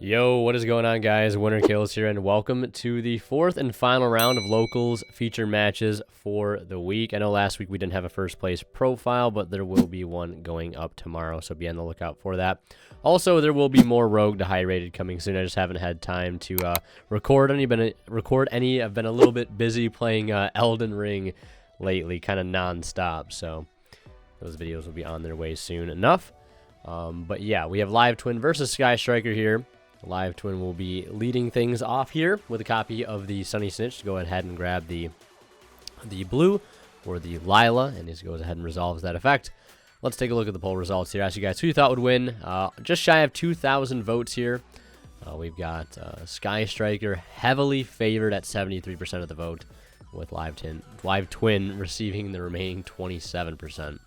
Yo, what is going on, guys? Winner Kills here, and welcome to the fourth and final round of locals feature matches for the week. I know last week we didn't have a first place profile, but there will be one going up tomorrow, so be on the lookout for that. Also, there will be more rogue to high rated coming soon. I just haven't had time to record any. I've been a little bit busy playing Elden Ring lately, kind of non-stop, so those videos will be on their way soon enough. But yeah, we have Live Twin versus Sky Striker here. Live Twin will be leading things off here with a copy of the Sunny Snitch to go ahead and grab the blue or the Lila, and he goes ahead and resolves that effect. Let's take a look at the poll results here. Ask you guys who you thought would win. Just shy of 2,000 votes here. We've got Sky Striker heavily favored at 73% of the vote, with Live Twin receiving the remaining 27%.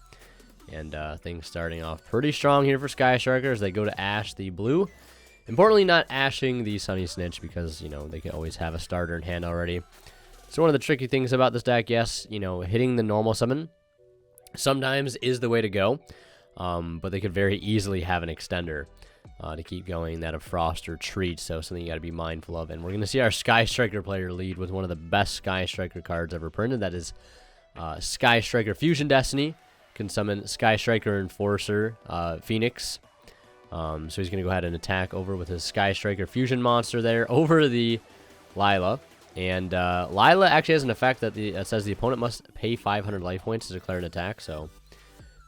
And things starting off pretty strong here for Sky Striker as they go to Ash the blue. Importantly, not ashing the Sunny Snitch because, you know, they can always have a starter in hand already. So one of the tricky things about this deck, yes, you know, hitting the normal summon sometimes is the way to go. But they could very easily have an extender to keep going, that of Frost or Treat. So something you got to be mindful of. And we're going to see our Sky Striker player lead with one of the best Sky Striker cards ever printed. That is Sky Striker Fusion Destiny. Can summon Sky Striker Enforcer Phoenix. So he's going to go ahead and attack over with his Sky Striker Fusion monster there over the Lila. And Lila actually has an effect that says the opponent must pay 500 life points to declare an attack. So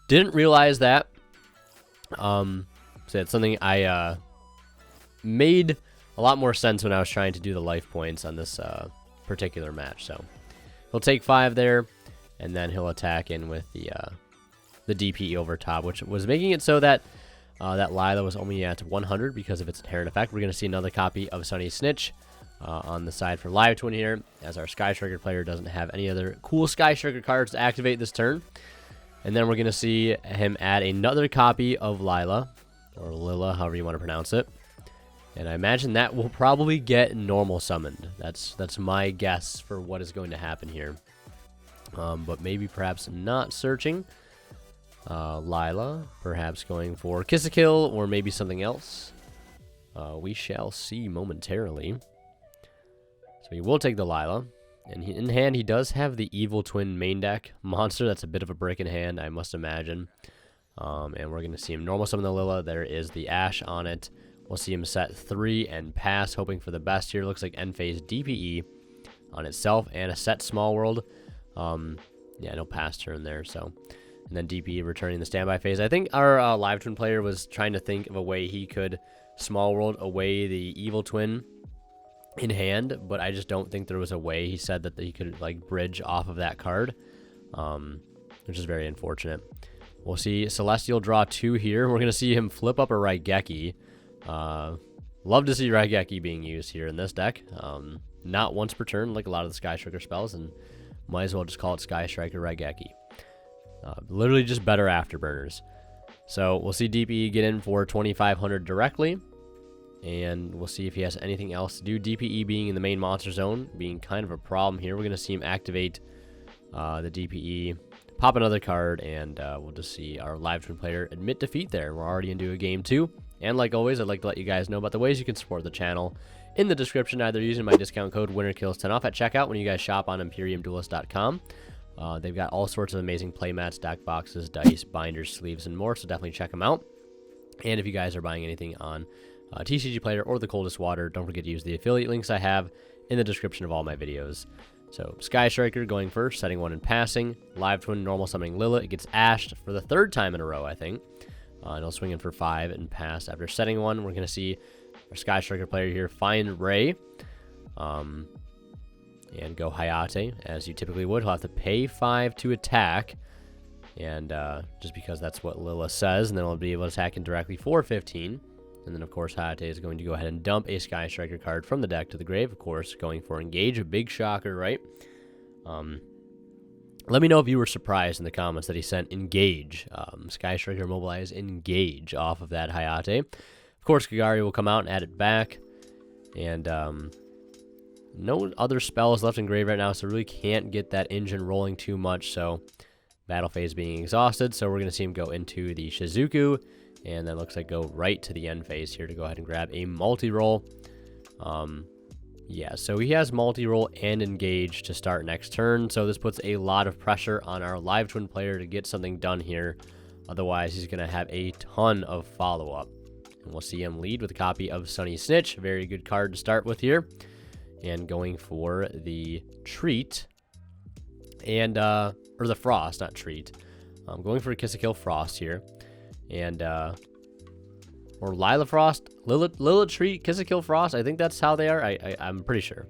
didn't realize that. So it's something I made a lot more sense when I was trying to do the life points on this particular match. So he'll take 5 there, and then he'll attack in with the DPE over top, which was making it so that that Lila was only at 100 because of its inherent effect. We're going to see another copy of Sunny Snitch on the side for Live Twin here, as our Sky Striker player doesn't have any other cool Sky Striker cards to activate this turn. And then we're going to see him add another copy of Lila, or Lila, however you want to pronounce it. And I imagine that will probably get normal summoned. That's my guess for what is going to happen here. But maybe perhaps not searching. Lila, perhaps going for Kiss a Kill or maybe something else. We shall see momentarily. So he will take the Lila. And in hand, he does have the Evil Twin main deck monster. That's a bit of a brick in hand, I must imagine. And we're going to see him normal summon the Lila. There is the Ash on it. We'll see him set 3 and pass, hoping for the best here. Looks like end phase DPE on itself and a set Small World. Yeah, no pass turn there, so... And then DPE returning the standby phase. I think our Live Twin player was trying to think of a way he could Small World away the Evil Twin in hand, but I just don't think there was a way. He said that he could like bridge off of that card, which is very unfortunate. We'll see Celestial draw 2 here. We're going to see him flip up a Raigeki. Love to see Raigeki being used here in this deck. Not once per turn like a lot of the Sky Striker spells, and might as well just call it Sky Striker Raigeki. Literally just better afterburners. So we'll see DPE get in for 2,500 directly. And we'll see if he has anything else to do. DPE being in the main monster zone, being kind of a problem here. We're going to see him activate the DPE, pop another card, and we'll just see our Live Twin player admit defeat there. We're already into a game 2. And like always, I'd like to let you guys know about the ways you can support the channel in the description, either using my discount code WinnerKills10 off at checkout when you guys shop on ImperiumDuelist.com. They've got all sorts of amazing playmats, deck boxes, dice, binders, sleeves, and more, so definitely check them out. And if you guys are buying anything on TCG Player or The Coldest Water, don't forget to use the affiliate links I have in the description of all my videos. So Sky Striker going first, setting 1 and passing. Live Twin normal summoning Lila. It gets ashed for the 3rd time in a row, I think. And he'll swing in for 5 and pass. After setting 1, we're going to see our Sky Striker player here find Ray. And go Hayate, as you typically would. He'll have to pay 5 to attack. And just because that's what Lila says. And then he'll be able to attack in directly for 15. And then, of course, Hayate is going to go ahead and dump a Sky Striker card from the deck to the grave. Of course, going for Engage. A big shocker, right? Let me know if you were surprised in the comments that he sent Engage. Sky Striker mobilize Engage off of that Hayate. Of course, Kagari will come out and add it back. And no other spells left in grave right now, so really can't get that engine rolling too much. So battle phase being exhausted, so we're going to see him go into the Shizuku And then looks like go right to the end phase here to go ahead and grab a multi-roll. Yeah, so he has multi-roll and engage to start next turn, so this puts a lot of pressure on our Live Twin player to get something done here. Otherwise, he's going to have a ton of follow-up. And we'll see him lead with a copy of Sunny Snitch. Very good card to start with here. And going for the Treat. And, or the Frost, not Treat. I'm going for a Kiss a Kill Frost here. And, or Lila Frost, Lilith Treat, Kiss a Kill Frost. I think that's how they are. I'm pretty sure.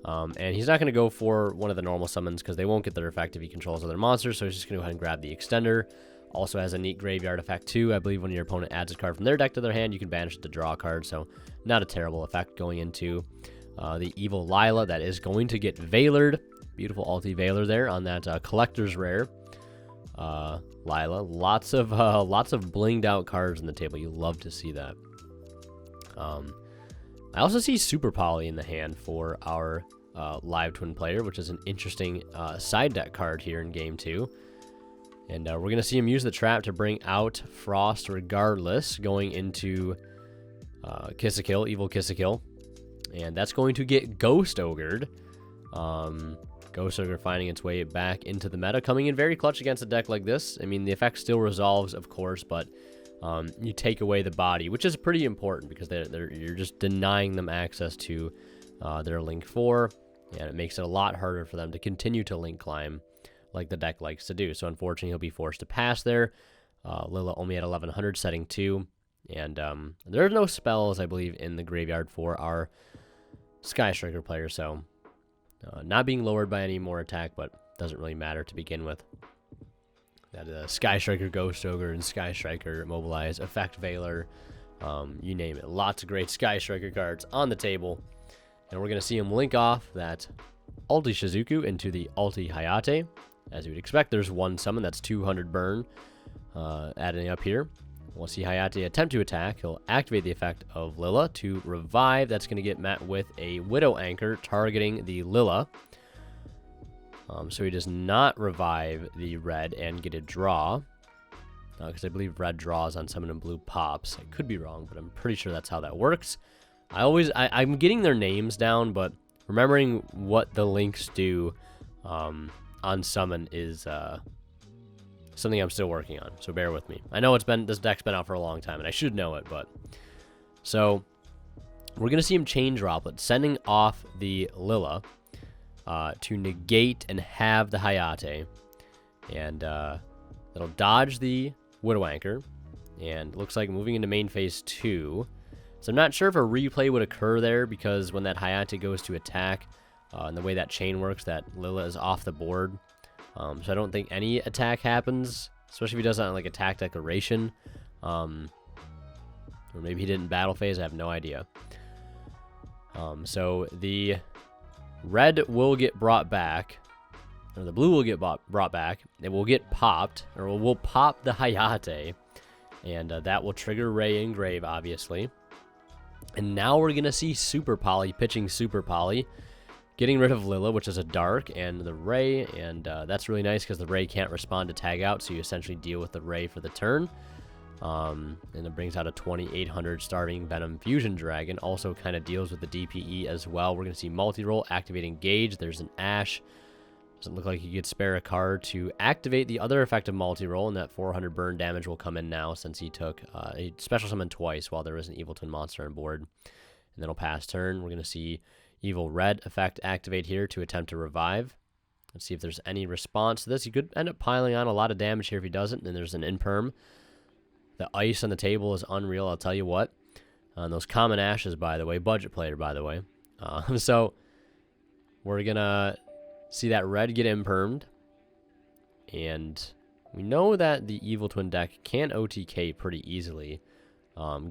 And he's not going to go for one of the normal summons because they won't get their effect if he controls other monsters. So he's just going to go ahead and grab the Extender. Also has a neat graveyard effect too. I believe when your opponent adds a card from their deck to their hand, you can banish it to draw a card. So not a terrible effect going into the Evil Lila. That is going to get Veilered. Beautiful ulti Veiler there on that collector's rare. Lila, lots of blinged out cards in the table. You love to see that. I also see Super Poly in the hand for our Live Twin player, which is an interesting side deck card here in game 2. And we're going to see him use the trap to bring out Frost regardless, going into Kiss a Kill, Evil Kiss a Kill. And that's going to get Ghost Ogred. Ghost Ogre finding its way back into the meta, coming in very clutch against a deck like this. I mean, the effect still resolves, of course, but you take away the body, which is pretty important because you're just denying them access to their Link 4, and it makes it a lot harder for them to continue to Link climb like the deck likes to do. So unfortunately, he'll be forced to pass there. Lila only at 1100, setting 2, and there are no spells, I believe, in the graveyard for our Sky Striker player, so not being lowered by any more attack, but doesn't really matter to begin with. That Sky Striker, Ghost Ogre, and Sky Striker Mobilize, Effect Veiler, you name it. Lots of great Sky Striker cards on the table. And we're going to see him link off that Ulti Shizuku into the Ulti Hayate. As you would expect, there's one summon, that's 200 burn, adding up here. We'll see Hayate attempt to attack. He'll activate the effect of Lila to revive. That's going to get met with a Widow Anchor targeting the Lila. So he does not revive the red and get a draw. Because I believe red draws on summon and blue pops. I could be wrong, but I'm pretty sure that's how that works. I'm getting their names down, but remembering what the links do on summon is something I'm still working on, so bear with me. I know this deck's been out for a long time, and I should know it, but... So, we're going to see him chain droplet, sending off the Lila to negate and have the Hayate. And that'll dodge the Widow Anchor, and looks like moving into main phase 2. So I'm not sure if a replay would occur there, because when that Hayate goes to attack, and the way that chain works, that Lila is off the board. So I don't think any attack happens, especially if he does that on like attack declaration. Or maybe he didn't battle phase, I have no idea. So the red will get brought back, or the blue will get brought back. It will get popped, or we'll pop the Hayate, and that will trigger Ray Engrave, obviously. And now we're going to see Super Poly pitching Super Poly, getting rid of Lila, which is a dark, and the Ray, and that's really nice because the Ray can't respond to tag out, so you essentially deal with the Ray for the turn. And it brings out a 2800 Starving Venom Fusion Dragon. Also kind of deals with the DPE as well. We're going to see multi-roll, activate Engage. There's an Ash. Doesn't look like you could spare a card to activate the other effective multi-roll, and that 400 burn damage will come in now since he took a special summon twice while there was an Evil Twin monster on board. And then he'll pass turn. We're going to see Evil Red effect activate here to attempt to revive. Let's see if there's any response to this. He could end up piling on a lot of damage here if he doesn't. And then there's an Imperm. The ice on the table is unreal, I'll tell you what. And those common ashes, by the way. Budget player, by the way. So we're going to see that red get Impermed. And we know that the Evil Twin deck can OTK pretty easily.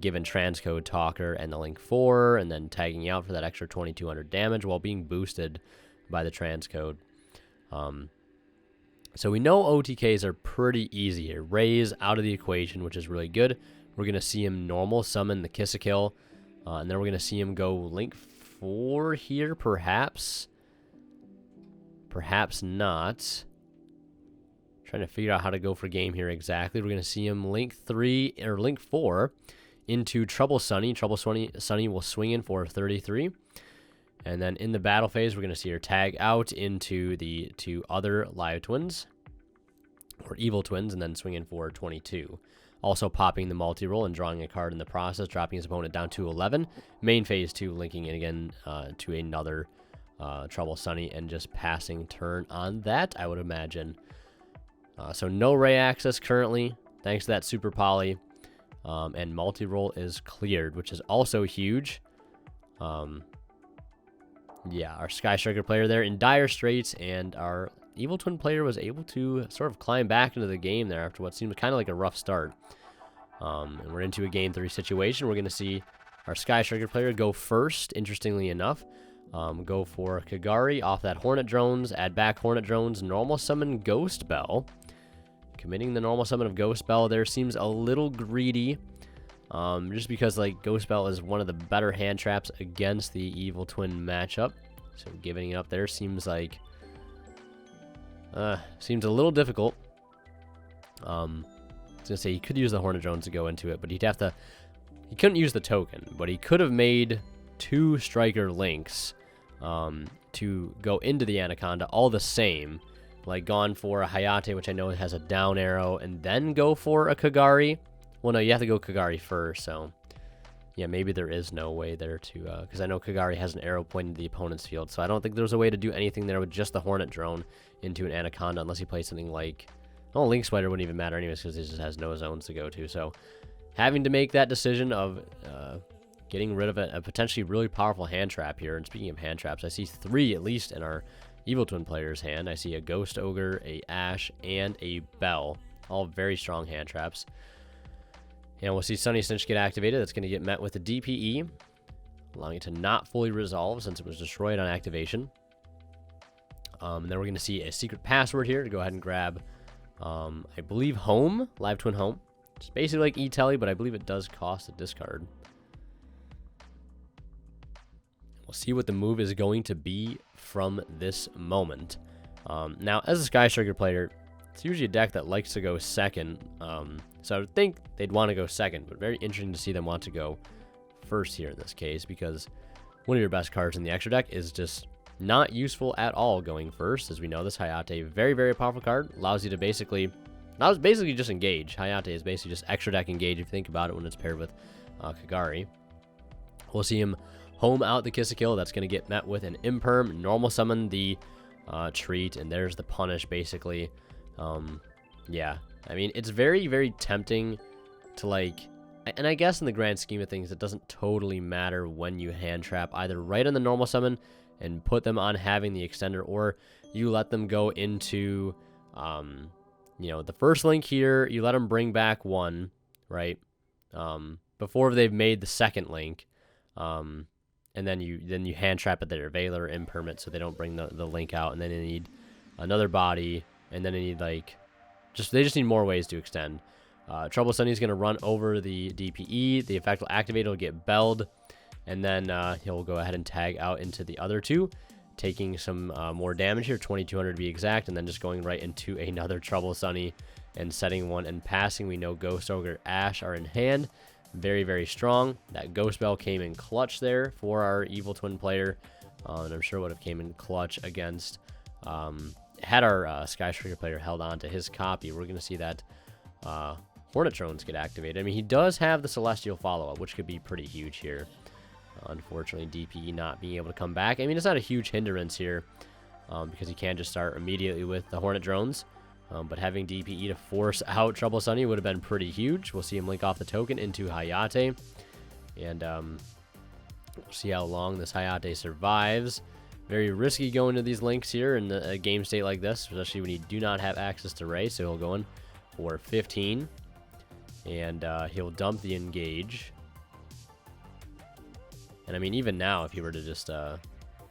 Given Transcode Talker and the Link 4, and then tagging out for that extra 2200 damage while being boosted by the Transcode. So we know OTKs are pretty easy here. Ray's out of the equation, which is really good. We're going to see him normal summon the Kiss a Kill, and then we're going to see him go Link 4 here, perhaps. Perhaps not. Trying to figure out how to go for game here exactly. We're going to see him link 3 or link 4 into Trouble Sunny. Trouble Sunny will swing in for 33. And then in the battle phase, we're going to see her tag out into the 2 other live twins, or evil twins, and then swing in for 22. Also popping the multi-roll and drawing a card in the process, dropping his opponent down to 11. Main phase 2, linking in again to another Trouble Sunny, and just passing turn on that, I would imagine. So no Ray access currently, thanks to that Super Poly. And multi-roll is cleared, which is also huge. Yeah, our Sky Striker player there in dire straits, and our Evil Twin player was able to sort of climb back into the game there after what seemed kind of like a rough start. And we're into a Game 3 situation. We're going to see our Sky Striker player go first, interestingly enough. Go for Kagari off that Hornet Drones, add back Hornet Drones, normal summon Ghost Bell. Committing the normal summon of Ghost Bell there seems a little greedy. Just because like Ghost Bell is one of the better hand traps against the Evil Twin matchup. So giving it up there seems like seems a little difficult. I was gonna say he could use the Hornet Drones to go into it, but he couldn't use the token, but he could have made 2 Striker links to go into the Anaconda all the same. Like gone for a Hayate, which I know has a down arrow, and then go for a Kagari. Well, no, you have to go Kagari first, so yeah, maybe there is no way there to, because I know Kagari has an arrow pointing to the opponent's field, so I don't think there's a way to do anything there with just the Hornet Drone into an Anaconda, unless he plays something like, oh, Link Spider wouldn't even matter anyways, because he just has no zones to go to, so having to make that decision of getting rid of a potentially really powerful hand trap here, and speaking of hand traps, I see 3 at least in our Evil Twin player's hand. I see a Ghost Ogre, a Ash, and a Bell, all very strong hand traps. And we'll see Sunny Cinch get activated. That's going to get met with a DPE, allowing it to not fully resolve since it was destroyed on activation. And then we're going to see a secret password here to go ahead and grab, I believe, Home, Live Twin Home. It's basically like E-Telly, but I believe it does cost a discard. We'll see what the move is going to be from this moment. Now, as a Sky Striker player, it's usually a deck that likes to go second. So I would think they'd want to go second, but very interesting to see them want to go first here in this case, because one of your best cards in the extra deck is just not useful at all going first. As we know, this Hayate, very, very powerful card, allows you to basically just engage. Hayate is basically just extra deck engage if you think about it when it's paired with Kagari. We'll see him home out the Kiss a Kill. That's going to get met with an Imperm, normal summon the Treat, and there's the punish basically. Yeah, I mean, it's very, very tempting to like, and I guess in the grand scheme of things, it doesn't totally matter when you hand trap, either right on the normal summon and put them on having the extender, or you let them go into, you know, the first link here, you let them bring back 1, right, before they've made the second link, and then you hand trap at their Veiler Impermit so they don't bring the link out, and then they need another body, and then they need like, they just need more ways to extend. Trouble Sunny is going to run over the DPE. The effect will activate. It'll get belled. And then he'll go ahead and tag out into the other 2, taking some more damage here, 2200 to be exact, and then just going right into another Trouble Sunny and setting 1 and passing. We know Ghost Ogre, Ash are in hand. Very, very strong. That Ghost Bell came in clutch there for our Evil Twin player. And I'm sure would have came in clutch against... had our Sky Striker player held on to his copy, we're going to see that Hornet Drones get activated. I mean, he does have the Celestial follow-up, which could be pretty huge here. Unfortunately, DPE not being able to come back. I mean, it's not a huge hindrance here because he can just start immediately with the Hornet Drones. But having DPE to force out Trouble Sunny would have been pretty huge. We'll see him link off the token into Hayate. And we'll see how long this Hayate survives. Very risky going to these links here in a game state like this, especially when you do not have access to Ray. So he'll go in for 15, and he'll dump the engage. And I mean, even now, if he were to just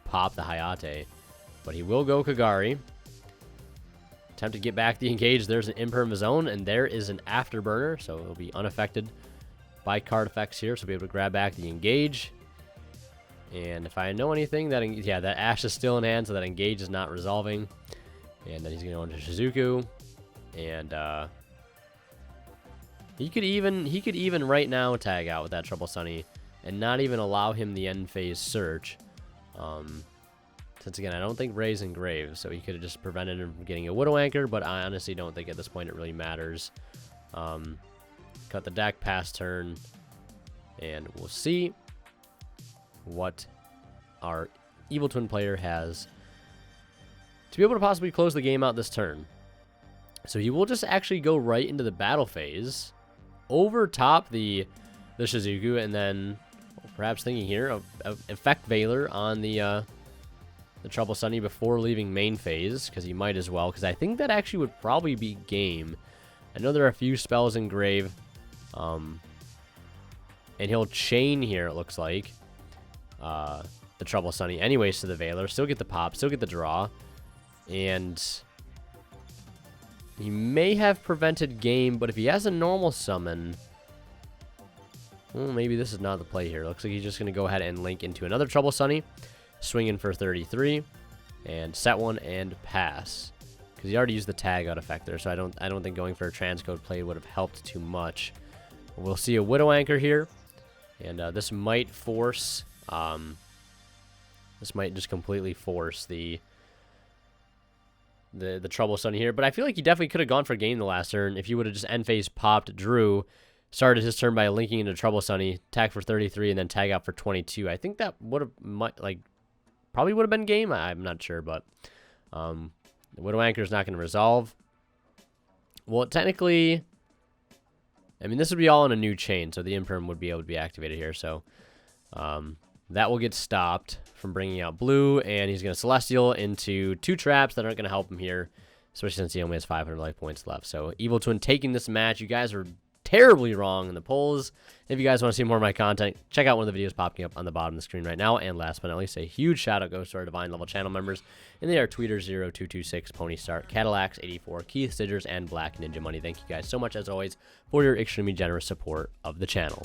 pop the Hayate, but he will go Kagari. Attempt to get back the engage. There's an Imperm of his own, and there is an Afterburner, so it'll be unaffected by card effects here, so we'll be able to grab back the engage. And if I know anything, that Ash is still in hand, so that engage is not resolving. And then he's going to go into Shizuku. And he could even right now tag out with that Trouble Sunny and not even allow him the end phase search. Since again, I don't think Ray's in Grave, so he could have just prevented him from getting a Widow Anchor, but I honestly don't think at this point it really matters. Cut the deck past turn, and we'll see what our Evil Twin player has to be able to possibly close the game out this turn. So he will just actually go right into the battle phase, over top the Shizuku, and then perhaps thinking here of Effect Veiler on the Trouble Sunny before leaving main phase, because he might as well, because I think that actually would probably be game. I know there are a few spells in Grave, and he'll chain here, it looks like, the Trouble Sunny anyways to the Veiler, still get the pop, still get the draw, and he may have prevented game, but if he has a normal summon, well, maybe this is not the play here. Looks like he's just going to go ahead and link into another Trouble Sunny, swinging for 33, and set one and pass. Because he already used the tag out effect there, so I don't think going for a transcode play would have helped too much. We'll see a Widow Anchor here, and this might force, this might just completely force the Trouble Sunny here, but I feel like he definitely could have gone for game the last turn if he would have just end phase popped Drew, started his turn by linking into Trouble Sunny, tag for 33, and then tag out for 22. I think that would have probably would have been game. I'm not sure, but the Widow Anchor is not going to resolve. Well, technically, I mean, this would be all in a new chain, so the Imperm would be able to be activated here. So that will get stopped from bringing out blue, and he's going to Celestial into 2 traps that aren't going to help him here, especially since he only has 500 life points left. So Evil Twin taking this match. You guys are terribly wrong in the polls. If you guys want to see more of my content, check out one of the videos popping up on the bottom of the screen right now. And last but not least, a huge shout out goes to our Divine Level channel members, and they are Tweeter0226, Pony Star, Cadillacs84, Keith Sidgers, and Black Ninja Money. Thank you guys so much, as always, for your extremely generous support of the channel.